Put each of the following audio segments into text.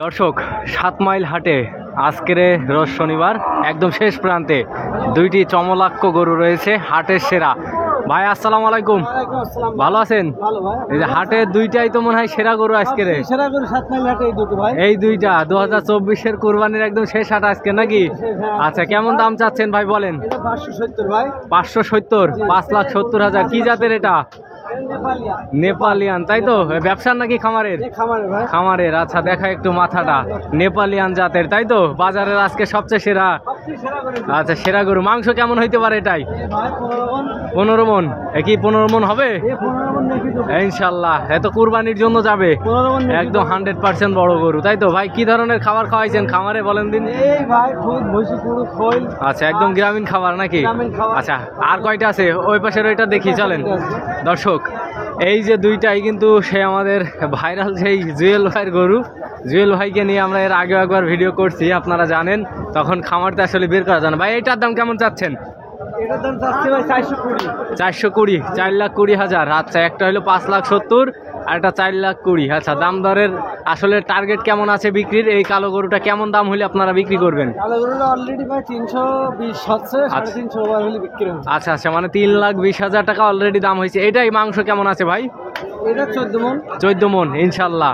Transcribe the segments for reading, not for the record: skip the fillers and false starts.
দর্শক 7 মাইল হাটে আজকের রোজ শনিবার একদম শেষ প্রান্তে দুইটি চমলাক্ষ গরু রয়েছে হাটের সেরা। ভাই আসসালামু আলাইকুম, ভালো আছেন? এই যে হাটে দুইটাই তো মনে হয় সেরা গরু আজকের, সেরা গরু 7 মাইল হাটে এই দুটো ভাই, এই দুইটা 2024-এর কুরবানির একদম শেষ হাট আজকে নাকি? আচ্ছা, কেমন দাম চাচ্ছেন ভাই বলেন? 570 ভাই। 570, 5,70,000। কি জাতের এটা? নেপালিয়ান, তাই তো? ব্যবসার নাকি খামারের? খামারের। আচ্ছা, দেখা একটু মাথাটা, নেপালিয়ান জাতের, তাই তো? বাজারের আজকে সবচেয়ে সেরা। আচ্ছা, সেরা গরু। মাংস কেমন হইতে পারে এটাই? 15 মন। কি 15 মন হবে ইনশাল্লাহ? এত কুরবানির জন্য যাবে একদম 100% বড় গরু, তাই তো? ভাই কি ধরনের খাবার খাওয়াইছেন খামারে বলেন দিন? আচ্ছা, একদম গ্রামীণ খাবার নাকি? আচ্ছা, আর কয়টা আছে? ওই পাশের ওইটা দেখি, চলেন। দর্শক, এই যে দুইটাই কিন্তু সে আমাদের ভাইরাল সেই জুয়েল ভাইয়ের গরু। জুয়েল ভাইকে নিয়ে আমরা এর আগে একবার ভিডিও করছি, আপনারা জানেন। তখন খামারটা আসলে বের করা যায় না। ভাই এটার দাম কেমন চাচ্ছেন? 420, 4,20,000। আচ্ছা, একটা হলো 5,70,000 আর একটা 4,20,000। আচ্ছা, দাম দরের আসলে টার্গেট কেমন আছে বিক্রির? এই কালো গরুটা কেমন দাম হলে আপনারা বিক্রি করবেন? আচ্ছা আচ্ছা, মানে 3,20,000 টাকা অলরেডি দাম হয়েছে। এটাই মাংস কেমন আছে ভাই? 14 মন ইনশাল্লাহ।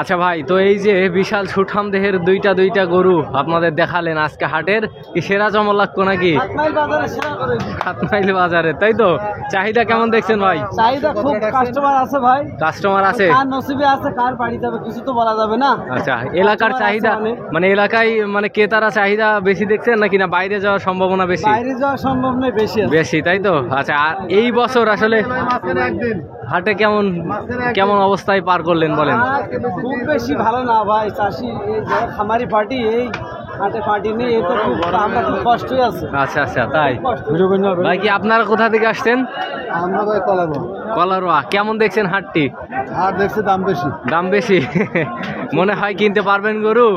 আচ্ছা ভাই, তো এই যে বিশাল সুঠাম দেহের দুইটা গরু আপনাদের দেখালেন আজকে হাটের, কি সেরা চমলাক্ষ নাকি? 7 মাইল বাজারে, তাই তো? চাহিদা কেমন দেখছেন ভাই? চাহিদা খুব, কাস্টমার আছে ভাই, কাস্টমার আছে। কার নসিবে আছে কার বাড়ি যাবে কিছু তো বলা যাবে না। আচ্ছা, এলাকার চাহিদা মানে এলাকায় মানে ক্রেতারা চাহিদা বেশি দেখছেন নাকি না বাইরে যাওয়ার সম্ভাবনা বেশি? বাইরে যাওয়ার সম্ভাবনা বেশি, তাই তো? আচ্ছা, আর এই বছর আসলে হাটে কেমন অবস্থায় পার করলেন বলেন? খুব বেশি ভালো না ভাই, চাষি খামারি পার্টি এই হাটে পার্টি নেই, এ তো আমরা খুব কষ্টই আছে। আচ্ছা আচ্ছা, তাই? ভাই কি আপনারা কোথা থেকে আসছেন? আমরা ভাই কলারোয়া। কেমন দেখছেন হাটটি? হাট দেখছি দাম বেশি মনে হয় কিনতে পারবেন গরু?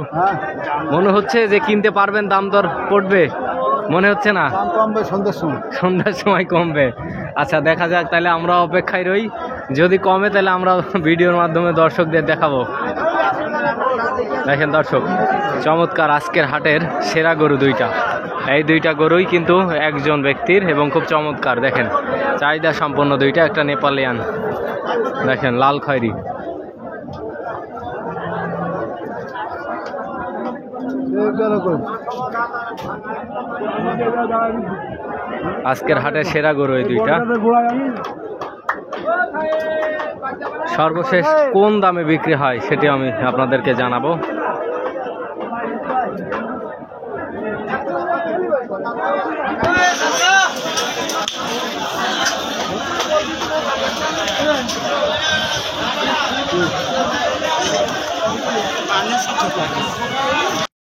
মনে হচ্ছে যে কিনতে পারবেন, দাম দর পড়বে মনে হচ্ছে না? কমবে সন্ধ্যার সময় কমবে। আচ্ছা, দেখা যাক, তাহলে আমরা অপেক্ষায় রই। যদি কমে তাহলে আমরা ভিডিওর মাধ্যমে দর্শকদের দেখাবো। দেখেন দর্শক, চমৎকার আজকের হাটের সেরা গরু দুইটা। এই দুইটা গরুই কিন্তু একজন ব্যক্তির এবং খুব চমৎকার। দেখেন চাহিদা সম্পন্ন দুইটা। একটা নেপালিয়ান, দেখেন লাল খয়েরি। আজকের হাটের সেরা গরু এই দুইটা। সর্বশেষ কোন দামে বিক্রি হয় সেটি আমি আপনাদেরকে জানাবো।